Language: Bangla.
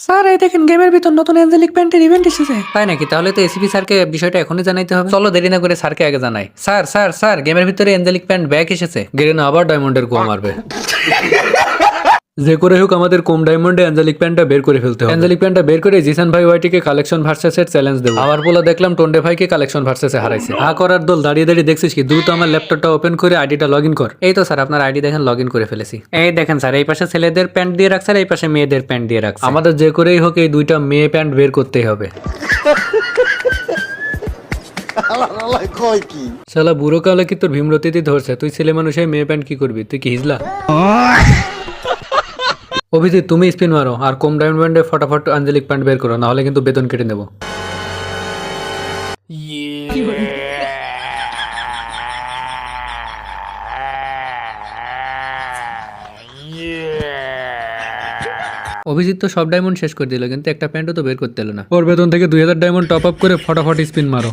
স্যার এই দেখেন গেমের ভিতর নতুন অ্যাঞ্জেলিক প্যান্টের ইভেন্ট এসেছে। তাই নাকি? তাহলে তো এসিপি স্যারকে বিষয়টা এখনই জানাইতে হবে। চলো দেরি না করে স্যারকে আগে জানাই। স্যার স্যার স্যার গেমের ভিতরে অ্যাঞ্জেলিক প্যান্ট ব্যাক এসেছে। গেরিনা আবার ডায়মন্ডের গোয়া মারবে। যে করে হোক আমাদের কম ডায়মন্ডে অ্যাঞ্জেলিক প্যান্টটা বের করে ফেলতে হবে। অ্যাঞ্জেলিক প্যান্টটা বের করে জিসান ভাই ওয়াইটিকে কালেকশন ভার্সেসের চ্যালেঞ্জ দেবো। আবার পোলা দেখলাম টন্ডে ভাইকে কালেকশন ভার্সেসে হারাইছে। হা করার দল দাঁড়িয়ে দাঁড়িয়ে দেখছিস কি? দ্রুত আমার ল্যাপটপটা ওপেন করে আইডিটা লগ ইন কর। এই তো স্যার আপনার আইডি দেখেন লগ ইন করে ফেলেছি। এই দেখেন স্যার এই পাশে ছেলেদের প্যান্ট দিয়ে রাখছে আর এই পাশে মেয়েদের প্যান্ট দিয়ে রাখছে। আমাদের যে করেই হোক এই দুইটা মেয়ে প্যান্ট বের করতেই হবে। শালা বুড়ো কালে কি তোর ভীমরতিতে ধরছে? তুই ছেলে মানুষ হয়ে মেয়ে প্যান্ট কি করবি? তুই কি হিজলা? অভিজিৎ তুমি স্পিন মারো আর কম ডায়মন্ডে ফটাফট আঞ্জলিক প্যান্ট বের করো, না হলে কিন্তু বেতন কেটে নেবো। অভিজিৎ তো সব ডায়মন্ড শেষ করে দিল, কিন্তু একটা প্যান্টও তো বের করতে এলো না। ওর বেতন থেকে 2000 ডায়মন্ড টপ আপ করে ফটাফট স্পিন মারো।